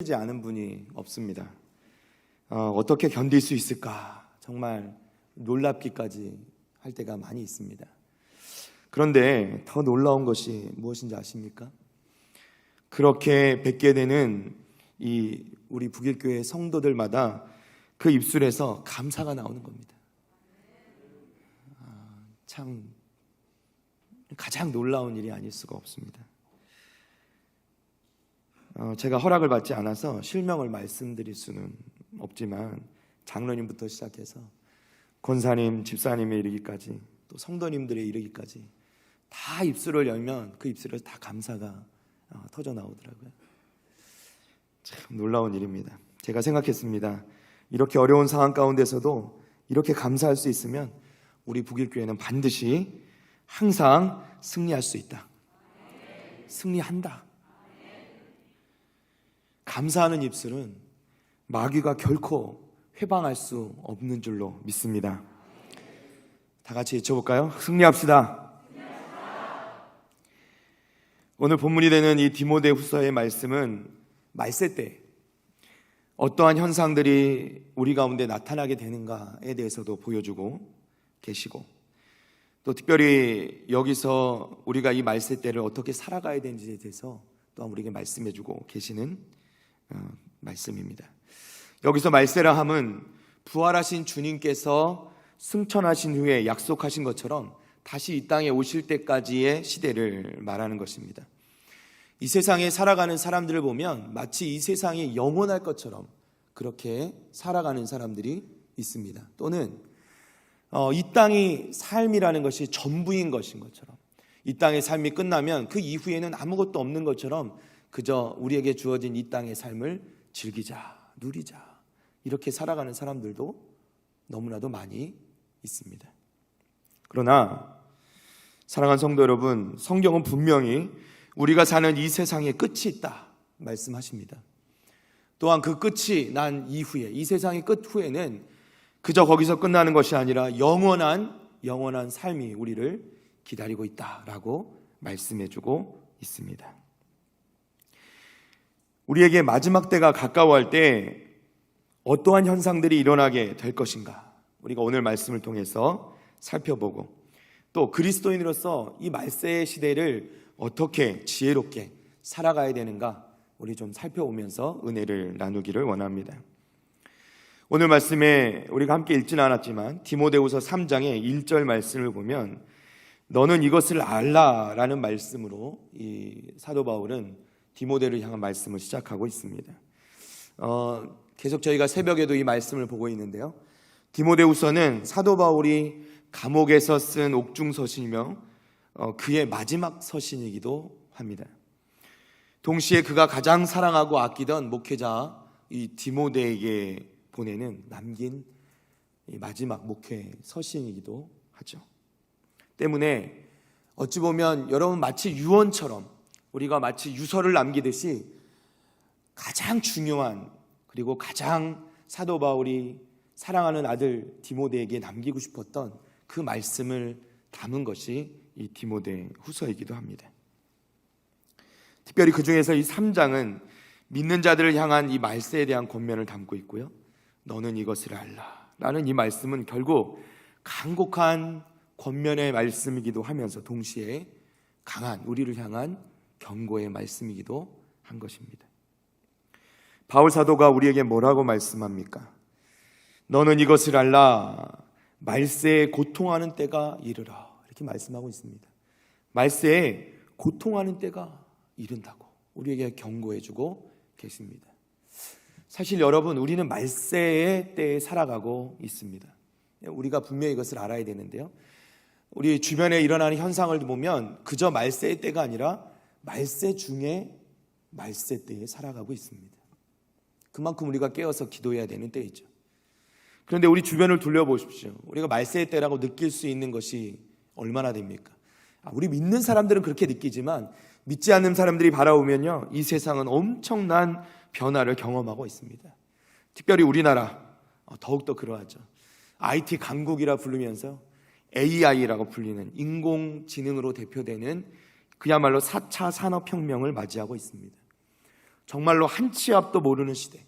지 않은 분이 없습니다. 어떻게 견딜 수 있을까? 정말 놀랍기까지 할 때가 많이 있습니다. 그런데 더 놀라운 것이 무엇인지 아십니까? 그렇게 뵙게 되는 우리 북일교회 성도들마다 그 입술에서 감사가 나오는 겁니다. 참 가장 놀라운 일이 아닐 수가 없습니다. 제가 허락을 받지 않아서 실명을 말씀드릴 수는 없지만 장로님부터 시작해서 권사님, 집사님에 이르기까지 또 성도님들에 이르기까지 다 입술을 열면 그 입술에서 다 감사가 터져 나오더라고요. 참 놀라운 일입니다. 제가 생각했습니다. 이렇게 어려운 상황 가운데서도 이렇게 감사할 수 있으면 우리 북일교회는 반드시 항상 승리할 수 있다. 승리한다. 감사하는 입술은 마귀가 결코 회방할 수 없는 줄로 믿습니다. 다 같이 외쳐볼까요? 승리합시다. 오늘 본문이 되는 이 디모데후서의 말씀은 말세 때 어떠한 현상들이 우리 가운데 나타나게 되는가에 대해서도 보여주고 계시고, 또 특별히 여기서 우리가 이 말세 때를 어떻게 살아가야 되는지에 대해서 또한 우리에게 말씀해주고 계시는 말씀입니다. 여기서 말세라 함은 부활하신 주님께서 승천하신 후에 약속하신 것처럼 다시 이 땅에 오실 때까지의 시대를 말하는 것입니다. 이 세상에 살아가는 사람들을 보면 마치 이 세상이 영원할 것처럼 그렇게 살아가는 사람들이 있습니다. 또는 이 땅이 삶이라는 것이 전부인 것인 것처럼, 이 땅의 삶이 끝나면 그 이후에는 아무것도 없는 것처럼 그저 우리에게 주어진 이 땅의 삶을 즐기자, 누리자, 이렇게 살아가는 사람들도 너무나도 많이 있습니다. 그러나 사랑하는 성도 여러분, 성경은 분명히 우리가 사는 이 세상에 끝이 있다 말씀하십니다. 또한 그 끝이 난 이후에, 이 세상의 끝 후에는 그저 거기서 끝나는 것이 아니라 영원한 삶이 우리를 기다리고 있다라고 말씀해주고 있습니다. 우리에게 마지막 때가 가까워할 때 어떠한 현상들이 일어나게 될 것인가, 우리가 오늘 말씀을 통해서 살펴보고, 또 그리스도인으로서 이 말세의 시대를 어떻게 지혜롭게 살아가야 되는가 우리 좀 살펴보면서 은혜를 나누기를 원합니다. 오늘 말씀에 우리가 함께 읽지는 않았지만 디모데후서 3장의 1절 말씀을 보면 너는 이것을 알라 라는 말씀으로 이 사도 바울은 디모데를 향한 말씀을 시작하고 있습니다. 계속 저희가 새벽에도 이 말씀을 보고 있는데요, 디모데후서는 사도 바울이 감옥에서 쓴 옥중서신이며 그의 마지막 서신이기도 합니다. 동시에 그가 가장 사랑하고 아끼던 목회자 이 디모데에게 남긴 이 마지막 목회 서신이기도 하죠. 때문에 어찌 보면 여러분 마치 유언처럼, 우리가 마치 유서를 남기듯이 가장 중요한, 그리고 가장 사도 바울이 사랑하는 아들 디모데에게 남기고 싶었던 그 말씀을 담은 것이 이 디모데 후서이기도 합니다. 특별히 그 중에서 이 3장은 믿는 자들을 향한 이 말세에 대한 권면을 담고 있고요, 너는 이것을 알라 라는 이 말씀은 결국 간곡한 권면의 말씀이기도 하면서 동시에 강한, 우리를 향한 경고의 말씀이기도 한 것입니다. 바울 사도가 우리에게 뭐라고 말씀합니까? 너는 이것을 알라, 말세에 고통하는 때가 이르라, 이렇게 말씀하고 있습니다. 말세에 고통하는 때가 이른다고 우리에게 경고해주고 계십니다. 사실 여러분, 우리는 말세의 때에 살아가고 있습니다. 우리가 분명히 이것을 알아야 되는데요, 우리 주변에 일어나는 현상을 보면 그저 말세의 때가 아니라 말세 중에 말세 때에 살아가고 있습니다. 그만큼 우리가 깨어서 기도해야 되는 때이죠. 그런데 우리 주변을 둘러보십시오. 우리가 말세의 때라고 느낄 수 있는 것이 얼마나 됩니까? 우리 믿는 사람들은 그렇게 느끼지만 믿지 않는 사람들이 바라보면요, 이 세상은 엄청난 변화를 경험하고 있습니다. 특별히 우리나라 더욱더 그러하죠. IT 강국이라 부르면서 AI라고 불리는 인공지능으로 대표되는 그야말로 4차 산업혁명을 맞이하고 있습니다. 정말로 한 치 앞도 모르는 시대.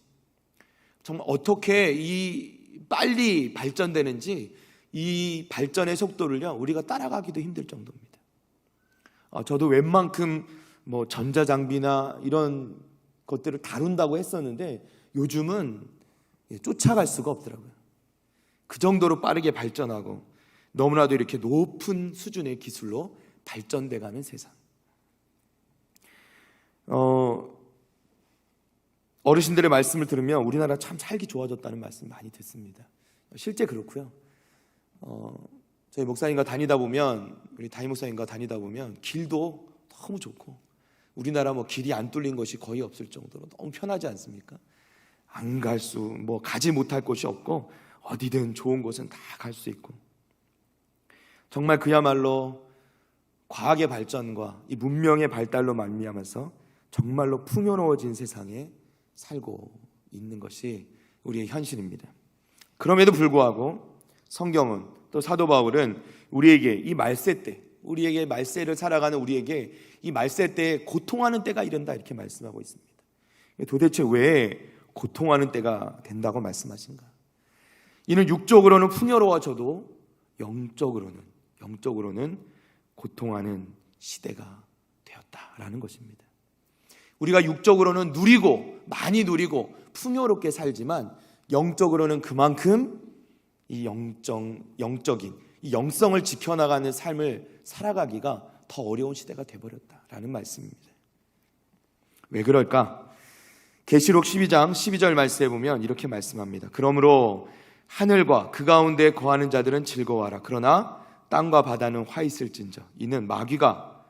정말 어떻게 이 빨리 발전되는지 이 발전의 속도를요 우리가 따라가기도 힘들 정도입니다. 저도 웬만큼 뭐 전자장비나 이런 것들을 다룬다고 했었는데 요즘은 쫓아갈 수가 없더라고요. 그 정도로 빠르게 발전하고 너무나도 이렇게 높은 수준의 기술로 발전돼가는 세상. 어르신들의 말씀을 들으면 우리나라 참 살기 좋아졌다는 말씀 많이 듣습니다. 실제 그렇고요. 저희 목사님과 다니다 보면, 우리 담임 목사님과 다니다 보면 길도 너무 좋고 우리나라 뭐 길이 안 뚫린 것이 거의 없을 정도로 너무 편하지 않습니까? 안 갈 수, 뭐 가지 못할 곳이 없고 어디든 좋은 곳은 다 갈 수 있고, 정말 그야말로 과학의 발전과 이 문명의 발달로 말미암아서 정말로 풍요로워진 세상에 살고 있는 것이 우리의 현실입니다. 그럼에도 불구하고 성경은, 또 사도 바울은 우리에게 이 말세 때, 우리에게 말세를 살아가는 우리에게 이 말세 때에 고통하는 때가 이른다 이렇게 말씀하고 있습니다. 도대체 왜 고통하는 때가 된다고 말씀하신가? 이는 육적으로는 풍요로워져도 영적으로는 고통하는 시대가 되었다라는 것입니다. 우리가 육적으로는 많이 누리고 풍요롭게 살지만 영적으로는 그만큼 이 영적인 이 영성을 지켜나가는 삶을 살아가기가 더 어려운 시대가 되어버렸다라는 말씀입니다. 왜 그럴까? 계시록 12장 12절 말씀에 보면 이렇게 말씀합니다. 그러므로 하늘과 그 가운데 거하는 자들은 즐거워하라. 그러나 땅과 바다는 화 있을진저. 이는 마귀가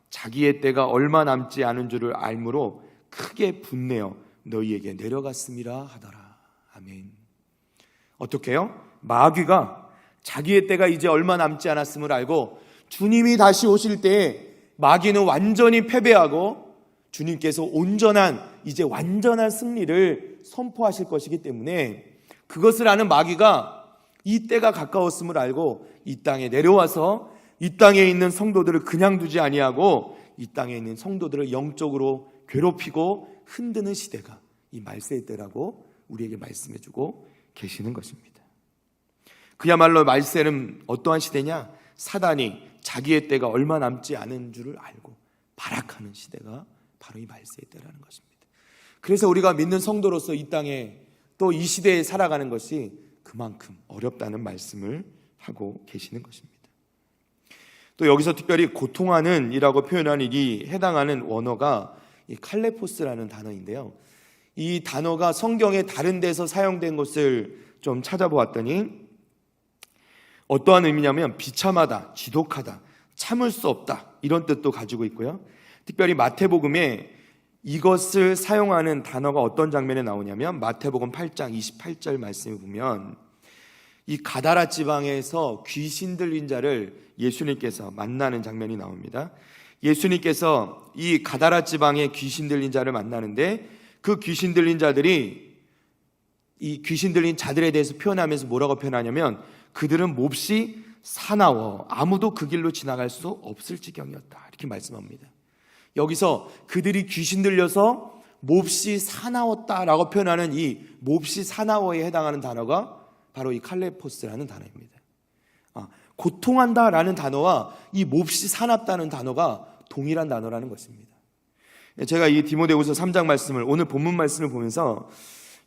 자기의 때가 얼마 남지 않은 줄을 알므로 크게 분내어 너희에게 내려갔음이라 하더라. 아멘. 어떻게 해요? 마귀가 자기의 때가 이제 얼마 남지 않았음을 알고 주님이 다시 오실 때에 마귀는 완전히 패배하고 주님께서 이제 완전한 승리를 선포하실 것이기 때문에 그것을 아는 마귀가 이 때가 가까웠음을 알고 이 땅에 내려와서 이 땅에 있는 성도들을 그냥 두지 아니하고 이 땅에 있는 성도들을 영적으로 괴롭히고 흔드는 시대가 이 말세의 때라고 우리에게 말씀해주고 계시는 것입니다. 그야말로 말세는 어떠한 시대냐? 사단이 자기의 때가 얼마 남지 않은 줄을 알고 발악하는 시대가 바로 이 말세의 때라는 것입니다. 그래서 우리가 믿는 성도로서 이 땅에 또 이 시대에 살아가는 것이 그만큼 어렵다는 말씀을 하고 계시는 것입니다. 또 여기서 특별히 고통하는 이라고 표현하는 이 해당하는 원어가 이 칼레포스라는 단어인데요. 이 단어가 성경의 다른 데서 사용된 것을 좀 찾아보았더니 어떠한 의미냐면 비참하다, 지독하다, 참을 수 없다 이런 뜻도 가지고 있고요. 특별히 마태복음에 이것을 사용하는 단어가 어떤 장면에 나오냐면 마태복음 8장 28절 말씀을 보면 이 가다라 지방에서 귀신 들린 자를 예수님께서 만나는 장면이 나옵니다. 예수님께서 이 가다라 지방에 귀신 들린 자를 만나는데 그 귀신 들린 자들이 이 귀신 들린 자들에 대해서 표현하면서 뭐라고 표현하냐면 그들은 몹시 사나워 아무도 그 길로 지나갈 수 없을 지경이었다 이렇게 말씀합니다. 여기서 그들이 귀신 들려서 몹시 사나웠다라고 표현하는 이 몹시 사나워에 해당하는 단어가 바로 이 칼레포스라는 단어입니다. 고통한다라는 단어와 이 몹시 사납다는 단어가 동일한 단어라는 것입니다. 제가 이 디모데후서 3장 말씀을 오늘 본문 말씀을 보면서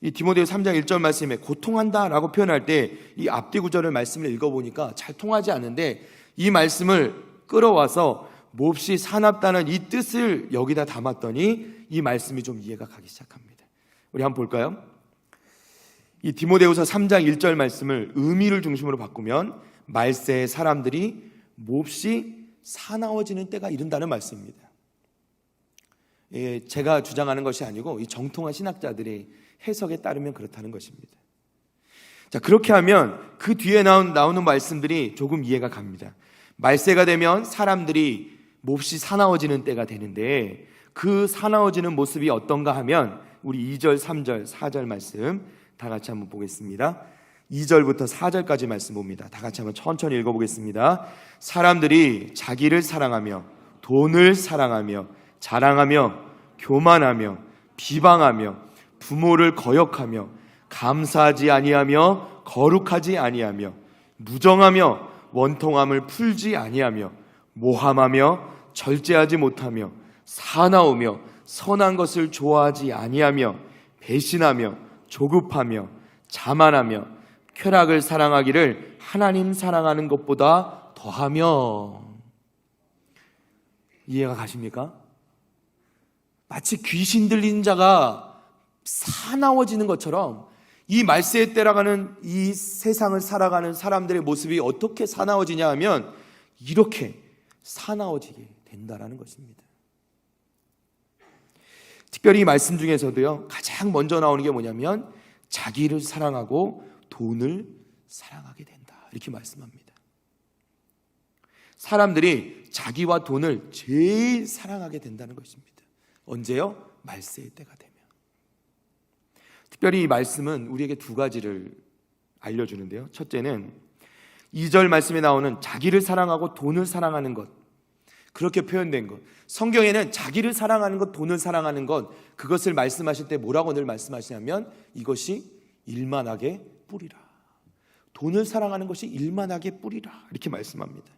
이 디모데후서 3장 1절 말씀에 고통한다라고 표현할 때 이 앞뒤 구절을 말씀을 읽어보니까 잘 통하지 않는데 이 말씀을 끌어와서 몹시 사납다는 이 뜻을 여기다 담았더니 이 말씀이 좀 이해가 가기 시작합니다. 우리 한번 볼까요? 이 디모데후서 3장 1절 말씀을 의미를 중심으로 바꾸면 말세의 사람들이 몹시 사나워지는 때가 이른다는 말씀입니다. 제가 주장하는 것이 아니고 이 정통한 신학자들의 해석에 따르면 그렇다는 것입니다. 자, 그렇게 하면 그 뒤에 나오는 말씀들이 조금 이해가 갑니다. 말세가 되면 사람들이 몹시 사나워지는 때가 되는데 그 사나워지는 모습이 어떤가 하면 우리 2절, 3절, 4절 말씀 다 같이 한번 보겠습니다. 2절부터 4절까지 말씀 봅니다. 다 같이 한번 천천히 읽어보겠습니다. 사람들이 자기를 사랑하며 돈을 사랑하며 자랑하며 교만하며 비방하며 부모를 거역하며 감사하지 아니하며 거룩하지 아니하며 무정하며 원통함을 풀지 아니하며 모함하며 절제하지 못하며 사나우며 선한 것을 좋아하지 아니하며 배신하며 조급하며 자만하며 쾌락을 사랑하기를 하나님 사랑하는 것보다 더하며. 이해가 가십니까? 마치 귀신 들린 자가 사나워지는 것처럼 이 말세에 따라가는 이 세상을 살아가는 사람들의 모습이 어떻게 사나워지냐 하면 이렇게 사나워지게 된다라는 것입니다. 특별히 이 말씀 중에서도요, 가장 먼저 나오는 게 뭐냐면 자기를 사랑하고 돈을 사랑하게 된다, 이렇게 말씀합니다. 사람들이 자기와 돈을 제일 사랑하게 된다는 것입니다. 언제요? 말세의 때가 되면. 특별히 이 말씀은 우리에게 두 가지를 알려주는데요. 첫째는 2절 말씀에 나오는 자기를 사랑하고 돈을 사랑하는 것, 그렇게 표현된 것. 성경에는 자기를 사랑하는 것, 돈을 사랑하는 것, 그것을 말씀하실 때 뭐라고 늘 말씀하시냐면 이것이 일만하게 뿌리라. 돈을 사랑하는 것이 일만하게 뿌리라, 이렇게 말씀합니다.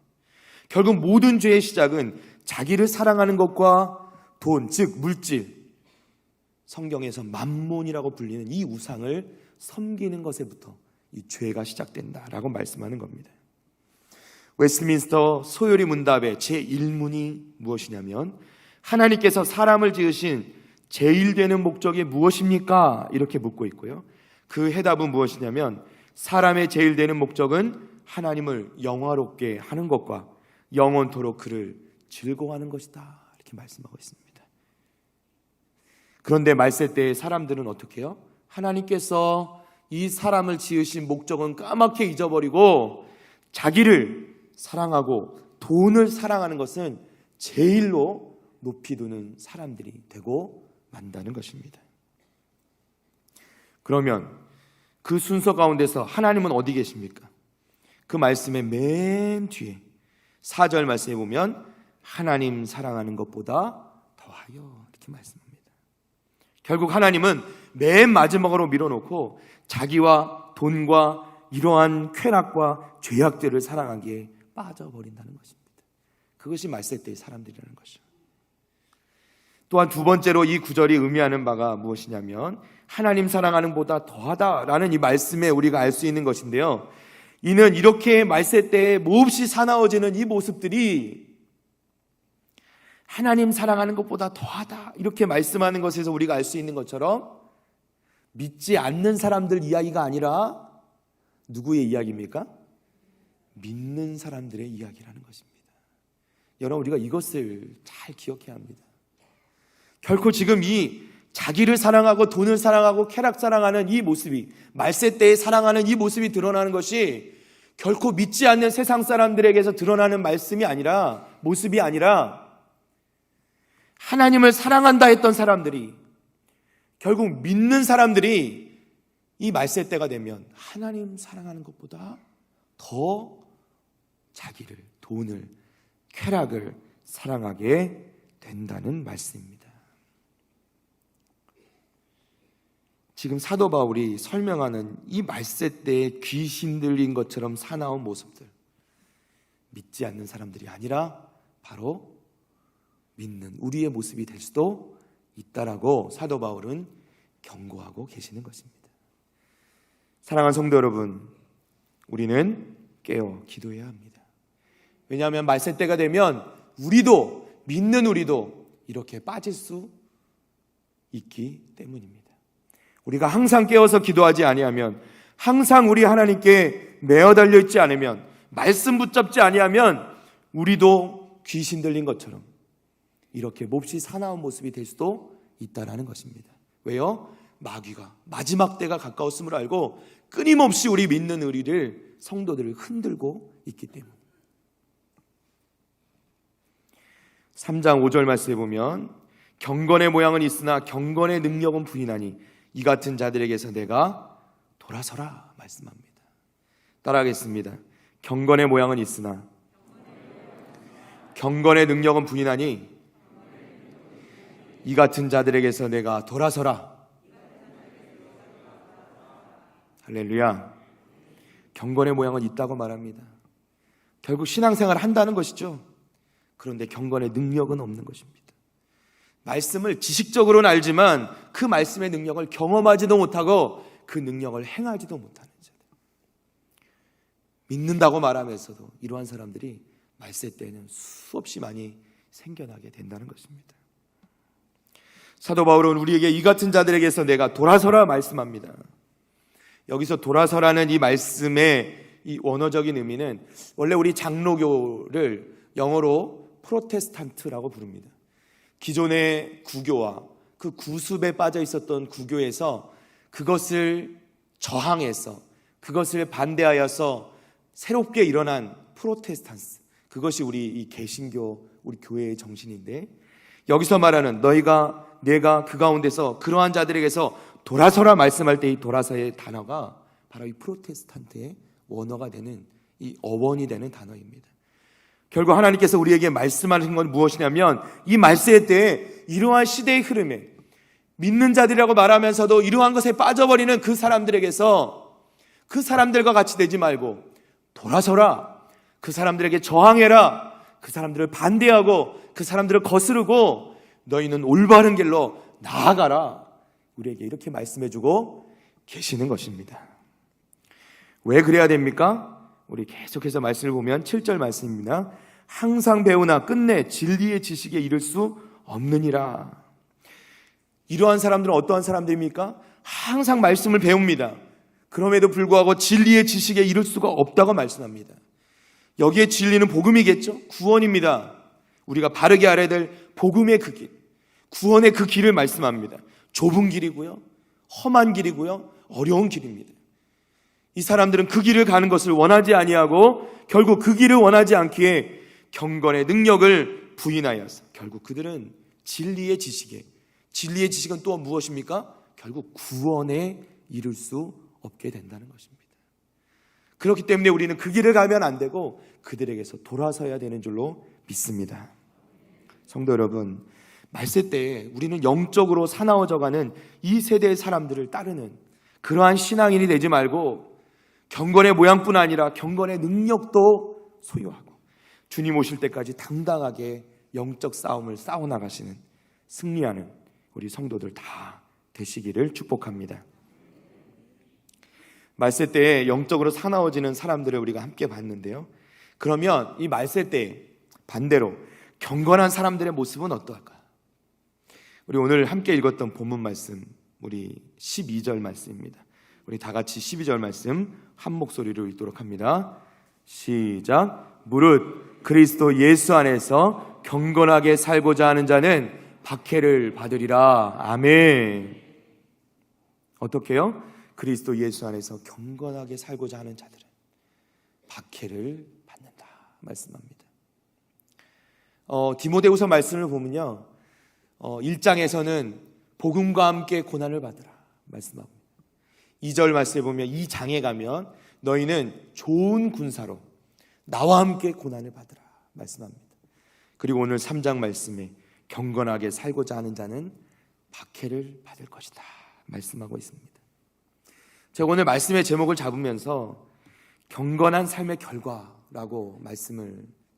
결국 모든 죄의 시작은 자기를 사랑하는 것과 돈, 즉 물질, 성경에서 맘몬이라고 불리는 이 우상을 섬기는 것에부터 이 죄가 시작된다라고 말씀하는 겁니다. 웨스트민스터 소요리 문답의 제1문이 무엇이냐면 하나님께서 사람을 지으신 제일 되는 목적이 무엇입니까? 이렇게 묻고 있고요. 그 해답은 무엇이냐면 사람의 제일 되는 목적은 하나님을 영화롭게 하는 것과 영원토록 그를 즐거워하는 것이다, 이렇게 말씀하고 있습니다. 그런데 말세 때의 사람들은 어떻게 해요? 하나님께서 이 사람을 지으신 목적은 까맣게 잊어버리고 자기를 사랑하고 돈을 사랑하는 것은 제일로 높이 두는 사람들이 되고 만다는 것입니다. 그러면 그 순서 가운데서 하나님은 어디 계십니까? 그 말씀의 맨 뒤에 4절 말씀에 보면 하나님 사랑하는 것보다 더하여, 이렇게 말씀합니다. 결국 하나님은 맨 마지막으로 밀어놓고 자기와 돈과 이러한 쾌락과 죄악들을 사랑하기에 빠져버린다는 것입니다. 그것이 말세 때의 사람들이라는 것이죠. 또한 두 번째로 이 구절이 의미하는 바가 무엇이냐면 하나님 사랑하는 보다 더하다라는 이 말씀에 우리가 알 수 있는 것인데요, 이는 이렇게 말세 때에 몹시 사나워지는 이 모습들이 하나님 사랑하는 것보다 더하다, 이렇게 말씀하는 것에서 우리가 알 수 있는 것처럼 믿지 않는 사람들 이야기가 아니라 누구의 이야기입니까? 믿는 사람들의 이야기라는 것입니다. 여러분, 우리가 이것을 잘 기억해야 합니다. 결코 지금 이 자기를 사랑하고 돈을 사랑하고 쾌락 사랑하는 이 모습이, 말세 때에 사랑하는 이 모습이 드러나는 것이 결코 믿지 않는 세상 사람들에게서 드러나는 말씀이 아니라, 모습이 아니라 하나님을 사랑한다 했던 사람들이, 결국 믿는 사람들이 이 말세 때가 되면 하나님 사랑하는 것보다 더 자기를, 돈을, 쾌락을 사랑하게 된다는 말씀입니다. 지금 사도 바울이 설명하는 이 말세 때에 귀신 들린 것처럼 사나운 모습들, 믿지 않는 사람들이 아니라 바로 믿는 우리의 모습이 될 수도 있다라고 사도 바울은 경고하고 계시는 것입니다. 사랑하는 성도 여러분, 우리는 깨어 기도해야 합니다. 왜냐하면 말세 때가 되면 우리도, 믿는 우리도 이렇게 빠질 수 있기 때문입니다. 우리가 항상 깨어서 기도하지 아니하면, 항상 우리 하나님께 매어 달려 있지 않으면, 말씀 붙잡지 아니하면 우리도 귀신 들린 것처럼 이렇게 몹시 사나운 모습이 될 수도 있다라는 것입니다. 왜요? 마귀가 마지막 때가 가까웠음을 알고 끊임없이 우리 믿는 우리를, 성도들을 흔들고 있기 때문에. 3장 5절 말씀에 보면 경건의 모양은 있으나 경건의 능력은 부인하니 이 같은 자들에게서 내가 돌아서라 말씀합니다. 따라하겠습니다. 경건의 모양은 있으나 경건의 능력은 부인하니 이 같은 자들에게서 내가 돌아서라. 할렐루야. 경건의 모양은 있다고 말합니다. 결국 신앙생활을 한다는 것이죠. 그런데 경건의 능력은 없는 것입니다. 말씀을 지식적으로는 알지만 그 말씀의 능력을 경험하지도 못하고 그 능력을 행하지도 못하는 자들. 믿는다고 말하면서도 이러한 사람들이 말세 때에는 수없이 많이 생겨나게 된다는 것입니다. 사도 바울은 우리에게 이 같은 자들에게서 내가 돌아서라 말씀합니다. 여기서 돌아서라는 이 말씀의 이 원어적인 의미는 원래 우리 장로교를 영어로 프로테스탄트라고 부릅니다. 기존의 구교와 그 구습에 빠져 있었던 구교에서 그것을 저항해서 그것을 반대하여서 새롭게 일어난 프로테스탄스, 그것이 우리 이 개신교 우리 교회의 정신인데, 여기서 말하는 내가 그 가운데서 그러한 자들에게서 돌아서라 말씀할 때 이 돌아서의 단어가 바로 이 프로테스탄트의 원어가 되는 이 어원이 되는 단어입니다. 결국 하나님께서 우리에게 말씀하신 건 무엇이냐면 이 말세 때에 이러한 시대의 흐름에 믿는 자들이라고 말하면서도 이러한 것에 빠져버리는 그 사람들에게서 그 사람들과 같이 되지 말고 돌아서라, 그 사람들에게 저항해라, 그 사람들을 반대하고 그 사람들을 거스르고 너희는 올바른 길로 나아가라, 우리에게 이렇게 말씀해주고 계시는 것입니다. 왜 그래야 됩니까? 우리 계속해서 말씀을 보면 7절 말씀입니다. 항상 배우나 끝내 진리의 지식에 이를 수 없느니라. 이러한 사람들은 어떠한 사람들입니까? 항상 말씀을 배웁니다. 그럼에도 불구하고 진리의 지식에 이를 수가 없다고 말씀합니다. 여기에 진리는 복음이겠죠? 구원입니다. 우리가 바르게 알아야 될 복음의 그 길, 구원의 그 길을 말씀합니다. 좁은 길이고요, 험한 길이고요, 어려운 길입니다. 이 사람들은 그 길을 가는 것을 원하지 아니하고 결국 그 길을 원하지 않기에 경건의 능력을 부인하여서 결국 그들은 진리의 지식은 또 무엇입니까? 결국 구원에 이를 수 없게 된다는 것입니다. 그렇기 때문에 우리는 그 길을 가면 안 되고 그들에게서 돌아서야 되는 줄로 믿습니다. 성도 여러분, 말세 때에 우리는 영적으로 사나워져가는 이 세대의 사람들을 따르는 그러한 신앙인이 되지 말고 경건의 모양뿐 아니라 경건의 능력도 소유하고 주님 오실 때까지 당당하게 영적 싸움을 싸워나가시는, 승리하는 우리 성도들 다 되시기를 축복합니다. 말세 때에 영적으로 사나워지는 사람들을 우리가 함께 봤는데요. 그러면 이 말세 때에 반대로 경건한 사람들의 모습은 어떠할까요? 우리 오늘 함께 읽었던 본문 말씀, 우리 12절 말씀입니다. 우리 다 같이 12절 말씀 한 목소리로 읽도록 합니다. 시작. 무릇 그리스도 예수 안에서 경건하게 살고자 하는 자는 박해를 받으리라. 아멘. 어떻게요? 그리스도 예수 안에서 경건하게 살고자 하는 자들은 박해를 받는다 말씀합니다. 디모데후서 말씀을 보면요, 1장에서는 복음과 함께 고난을 받으라 말씀합니다. 2절 말씀에 보면 이 장에 가면 너희는 좋은 군사로 나와 함께 고난을 받으라 말씀합니다. 그리고 오늘 3장 말씀에 경건하게 살고자 하는 자는 박해를 받을 것이다 말씀하고 있습니다. 제가 오늘 말씀의 제목을 잡으면서 경건한 삶의 결과라고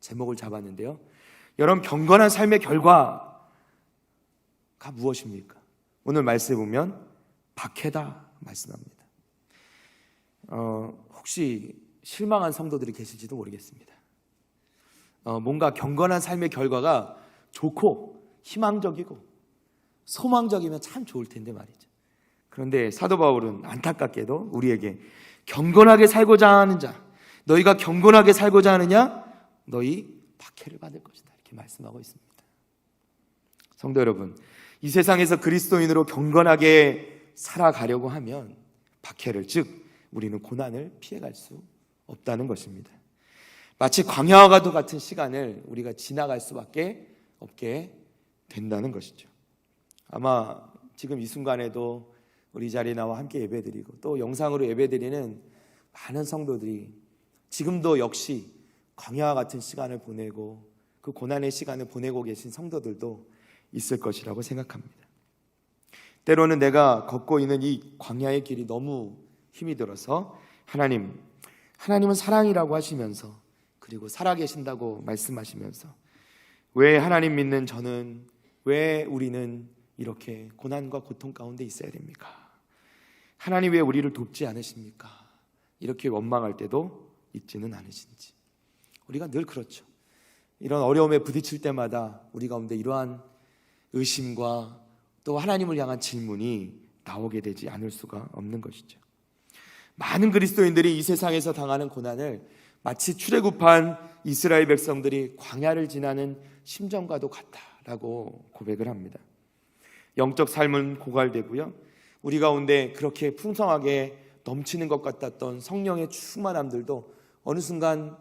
제목을 잡았는데요. 여러분, 경건한 삶의 결과가 무엇입니까? 오늘 말씀에 보면 박해다 말씀합니다. 혹시 실망한 성도들이 계실지도 모르겠습니다. 뭔가 경건한 삶의 결과가 좋고 희망적이고 소망적이면 참 좋을 텐데 말이죠. 그런데 사도 바울은 안타깝게도 우리에게 경건하게 살고자 하는 자, 너희가 경건하게 살고자 하느냐? 너희 박해를 받을 것이다 이렇게 말씀하고 있습니다. 성도 여러분, 이 세상에서 그리스도인으로 경건하게 살아가려고 하면 박해를, 즉 우리는 고난을 피해갈 수 없다는 것입니다. 마치 광야와도 같은 시간을 우리가 지나갈 수밖에 없게 된다는 것이죠. 아마 지금 이 순간에도 우리 자리에 나와 함께 예배드리고 또 영상으로 예배드리는 많은 성도들이 지금도 역시 광야와 같은 시간을 보내고 그 고난의 시간을 보내고 계신 성도들도 있을 것이라고 생각합니다. 때로는 내가 걷고 있는 이 광야의 길이 너무 힘이 들어서 하나님은 사랑이라고 하시면서, 그리고 살아계신다고 말씀하시면서, 왜 하나님 믿는 저는, 왜 우리는 이렇게 고난과 고통 가운데 있어야 됩니까? 하나님 왜 우리를 돕지 않으십니까? 이렇게 원망할 때도 있지는 않으신지. 우리가 늘 그렇죠. 이런 어려움에 부딪힐 때마다 우리 가운데 이러한 의심과 또 하나님을 향한 질문이 나오게 되지 않을 수가 없는 것이죠. 많은 그리스도인들이 이 세상에서 당하는 고난을 마치 출애굽한 이스라엘 백성들이 광야를 지나는 심정과도 같다라고 고백을 합니다. 영적 삶은 고갈되고요, 우리 가운데 그렇게 풍성하게 넘치는 것 같았던 성령의 충만함들도 어느 순간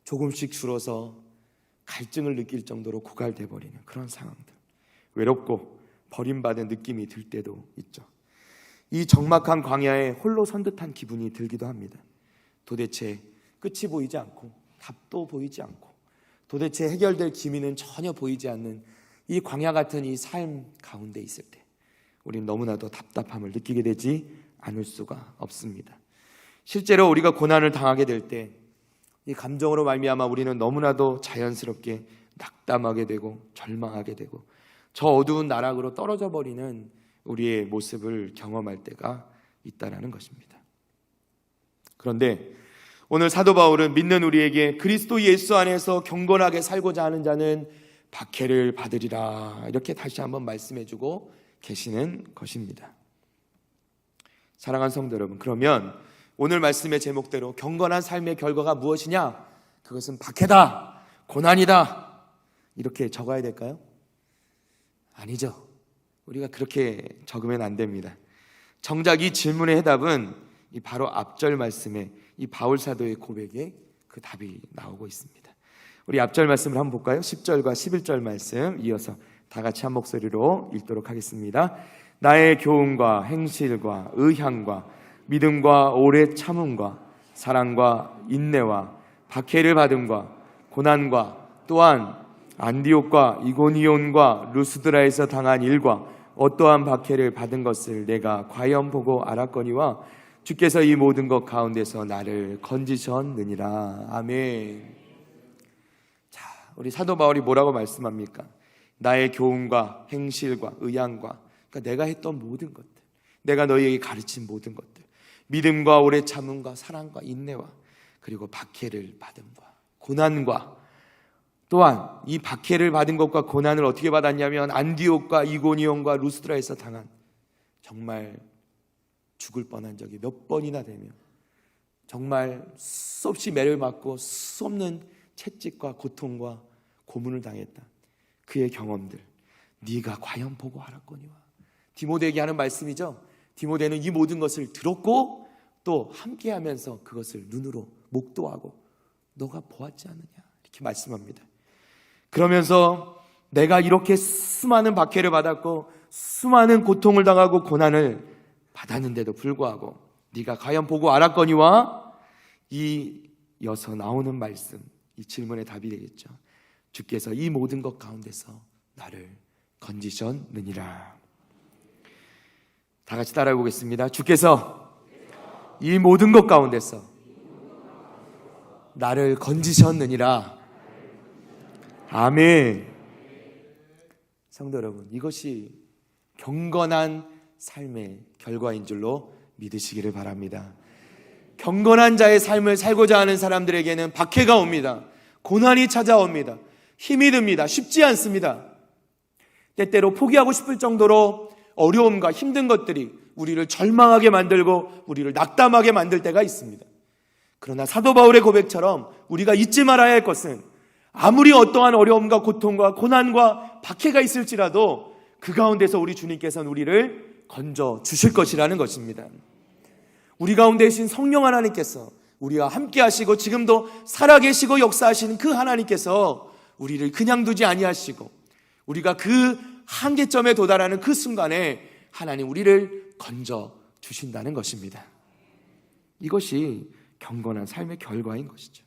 조금씩 줄어서 갈증을 느낄 정도로 고갈돼 버리는 그런 상황들, 외롭고 버림받은 느낌이 들 때도 있죠. 이 적막한 광야에 홀로 선 듯한 기분이 들기도 합니다. 도대체 끝이 보이지 않고 답도 보이지 않고 도대체 해결될 기미는 전혀 보이지 않는 이 광야 같은 이 삶 가운데 있을 때 우린 너무나도 답답함을 느끼게 되지 않을 수가 없습니다. 실제로 우리가 고난을 당하게 될 때 이 감정으로 말미암아 우리는 너무나도 자연스럽게 낙담하게 되고 절망하게 되고 저 어두운 나락으로 떨어져 버리는 우리의 모습을 경험할 때가 있다는 것입니다. 그런데 오늘 사도 바울은 믿는 우리에게 그리스도 예수 안에서 경건하게 살고자 하는 자는 박해를 받으리라, 이렇게 다시 한번 말씀해주고 계시는 것입니다. 사랑하는 성도 여러분, 그러면 오늘 말씀의 제목대로 경건한 삶의 결과가 무엇이냐? 그것은 박해다, 고난이다, 이렇게 적어야 될까요? 아니죠. 우리가 그렇게 적으면 안 됩니다. 정작 이 질문의 해답은 이 바로 앞절 말씀에 이 바울 사도의 고백에 그 답이 나오고 있습니다. 우리 앞절 말씀을 한번 볼까요? 10절과 11절 말씀 이어서 다 같이 한 목소리로 읽도록 하겠습니다. 나의 교훈과 행실과 의향과 믿음과 오래 참음과 사랑과 인내와 박해를 받음과 고난과 또한 안디옥과 이고니온과 루스드라에서 당한 일과 어떠한 박해를 받은 것을 내가 과연 보고 알았거니와 주께서 이 모든 것 가운데서 나를 건지셨느니라. 아멘. 자, 우리 사도 바울이 뭐라고 말씀합니까? 나의 교훈과 행실과 의향과, 그러니까 내가 했던 모든 것들, 내가 너희에게 가르친 모든 것들, 믿음과 오래 참음과 사랑과 인내와 그리고 박해를 받음과 고난과, 또한 이 박해를 받은 것과 고난을 어떻게 받았냐면 안디옥과 이고니온과 루스드라에서 당한, 정말 죽을 뻔한 적이 몇 번이나 되며 정말 수없이 매를 맞고 수없는 채찍과 고통과 고문을 당했다. 그의 경험들 네가 과연 보고 알았거니와. 디모데에게 하는 말씀이죠. 디모데는 이 모든 것을 들었고 또 함께하면서 그것을 눈으로 목도하고 너가 보았지 않느냐, 이렇게 말씀합니다. 그러면서 내가 이렇게 수많은 박해를 받았고 수많은 고통을 당하고 고난을 받았는데도 불구하고 네가 과연 보고 알았거니와, 이어서 나오는 말씀, 이 질문의 답이 되겠죠. 주께서 이 모든 것 가운데서 나를 건지셨느니라. 다 같이 따라해 보겠습니다. 주께서 이 모든 것 가운데서 나를 건지셨느니라. 아멘. 성도 여러분, 이것이 경건한 삶의 결과인 줄로 믿으시기를 바랍니다. 경건한 자의 삶을 살고자 하는 사람들에게는 박해가 옵니다. 고난이 찾아옵니다. 힘이 듭니다. 쉽지 않습니다. 때때로 포기하고 싶을 정도로 어려움과 힘든 것들이 우리를 절망하게 만들고 우리를 낙담하게 만들 때가 있습니다. 그러나 사도 바울의 고백처럼 우리가 잊지 말아야 할 것은, 아무리 어떠한 어려움과 고통과 고난과 박해가 있을지라도 그 가운데서 우리 주님께서는 우리를 건져 주실 것이라는 것입니다. 우리 가운데 계신 성령 하나님께서 우리와 함께 하시고 지금도 살아계시고 역사하시는 그 하나님께서 우리를 그냥 두지 아니하시고 우리가 그 한계점에 도달하는 그 순간에 하나님 우리를 건져 주신다는 것입니다. 이것이 경건한 삶의 결과인 것이죠.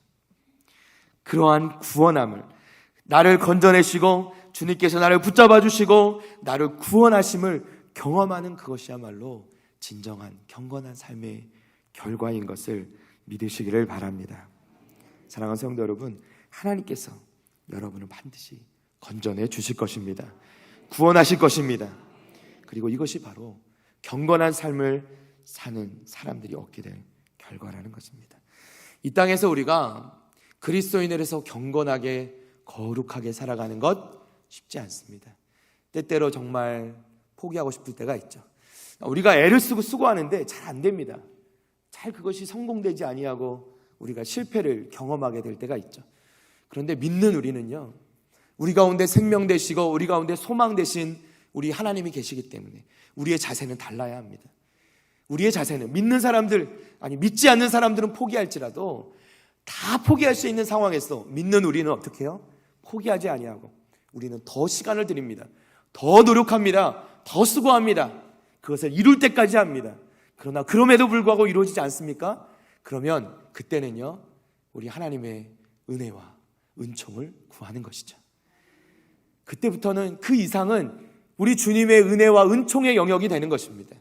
그러한 구원함을, 나를 건져내시고 주님께서 나를 붙잡아 주시고 나를 구원하심을 경험하는 그것이야말로 진정한 경건한 삶의 결과인 것을 믿으시기를 바랍니다. 사랑하는 성도 여러분, 하나님께서 여러분을 반드시 건져내 주실 것입니다. 구원하실 것입니다. 그리고 이것이 바로 경건한 삶을 사는 사람들이 얻게 될 결과라는 것입니다. 이 땅에서 우리가 그리스도인으로서 경건하게 거룩하게 살아가는 것 쉽지 않습니다. 때때로 정말 포기하고 싶을 때가 있죠. 우리가 애를 쓰고 수고하는데 잘 안 됩니다. 잘 그것이 성공되지 아니하고 우리가 실패를 경험하게 될 때가 있죠. 그런데 믿는 우리는요, 우리 가운데 생명 되시고 우리 가운데 소망 되신 우리 하나님이 계시기 때문에 우리의 자세는 달라야 합니다. 우리의 자세는 믿는 사람들, 아니 믿지 않는 사람들은 포기할지라도 다 포기할 수 있는 상황에서 믿는 우리는 어떻게 해요? 포기하지 아니하고 우리는 더 시간을 드립니다. 더 노력합니다. 더 수고합니다. 그것을 이룰 때까지 합니다. 그러나 그럼에도 불구하고 이루어지지 않습니까? 그러면 그때는요, 우리 하나님의 은혜와 은총을 구하는 것이죠. 그때부터는 그 이상은 우리 주님의 은혜와 은총의 영역이 되는 것입니다.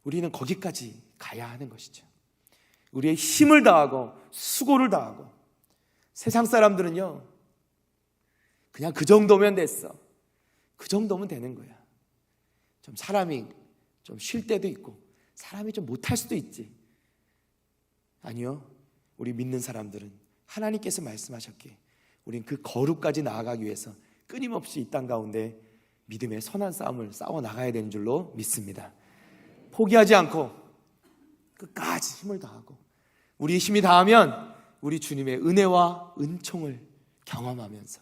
우리는 거기까지 가야 하는 것이죠. 우리의 힘을 다하고 수고를 다하고, 세상 사람들은요, 그냥 그 정도면 됐어. 그 정도면 되는 거야. 좀 사람이 좀 쉴 때도 있고 사람이 좀 못할 수도 있지. 아니요, 우리 믿는 사람들은 하나님께서 말씀하셨기에 우린 그 거룩까지 나아가기 위해서 끊임없이 이 땅 가운데 믿음의 선한 싸움을 싸워 나가야 되는 줄로 믿습니다. 포기하지 않고 끝까지 힘을 다하고, 우리의 힘이 다하면 우리 주님의 은혜와 은총을 경험하면서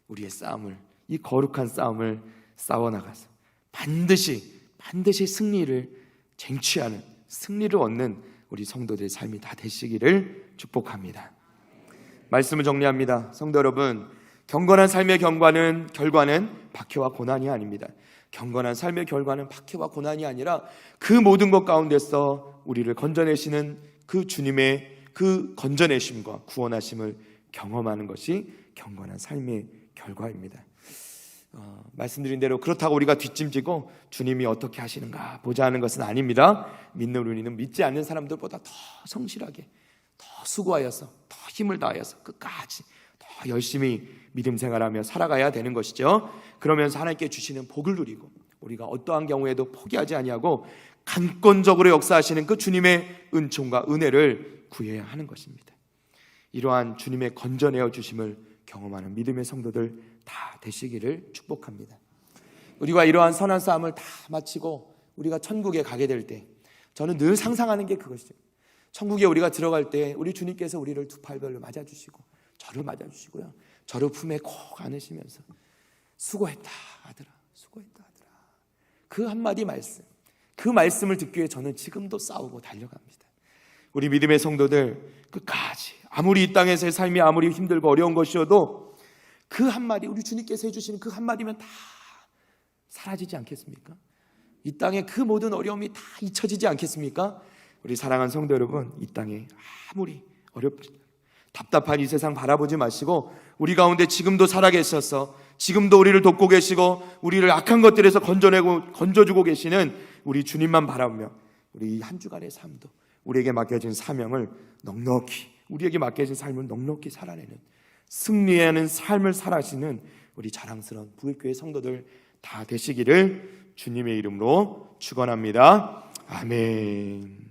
우리의 싸움을, 이 거룩한 싸움을 싸워 나가서 반드시 승리를 쟁취하는, 승리를 얻는 우리 성도들의 삶이 다 되시기를 축복합니다. 말씀을 정리합니다. 성도 여러분, 경건한 삶의 결과는 박해와 고난이 아닙니다. 경건한 삶의 결과는 박해와 고난이 아니라 그 모든 것 가운데서 우리를 건져내시는 그 주님의 그 건져내심과 구원하심을 경험하는 것이 경건한 삶의 결과입니다. 말씀드린 대로 그렇다고 우리가 뒷짐지고 주님이 어떻게 하시는가 보자 하는 것은 아닙니다. 믿는 우리는 믿지 않는 사람들보다 더 성실하게, 더 수고하여서, 더 힘을 다하여서 끝까지 더 열심히 믿음 생활하며 살아가야 되는 것이죠. 그러면서 하나님께 주시는 복을 누리고 우리가 어떠한 경우에도 포기하지 아니하고 강권적으로 역사하시는 그 주님의 은총과 은혜를 구해야 하는 것입니다. 이러한 주님의 건져내어 주심을 경험하는 믿음의 성도들 다 되시기를 축복합니다. 우리가 이러한 선한 싸움을 다 마치고 우리가 천국에 가게 될 때, 저는 늘 상상하는 게 그것이죠. 천국에 우리가 들어갈 때 우리 주님께서 우리를 두 팔별로 맞아주시고 저를 맞아주시고요, 저를 품에 콕 안으시면서 수고했다 아들아, 수고했다 아들아, 그 한마디 말씀, 그 말씀을 듣기 위해 저는 지금도 싸우고 달려갑니다. 우리 믿음의 성도들 끝까지, 아무리 이 땅에서의 삶이 아무리 힘들고 어려운 것이어도 그 한마디, 우리 주님께서 해주시는 그 한마디면 다 사라지지 않겠습니까? 이 땅의 그 모든 어려움이 다 잊혀지지 않겠습니까? 우리 사랑하는 성도 여러분, 이 땅에 아무리 어렵지, 답답한 이 세상 바라보지 마시고 우리 가운데 지금도 살아계셔서 지금도 우리를 돕고 계시고 우리를 악한 것들에서 건져주고 계시는 우리 주님만 바라보며 우리 한 주간의 삶도, 우리에게 맡겨진 사명을 넉넉히, 우리에게 맡겨진 삶을 넉넉히 살아내는, 승리하는 삶을 살아시는 우리 자랑스러운 부흥교회 성도들 다 되시기를 주님의 이름으로 축원합니다. 아멘.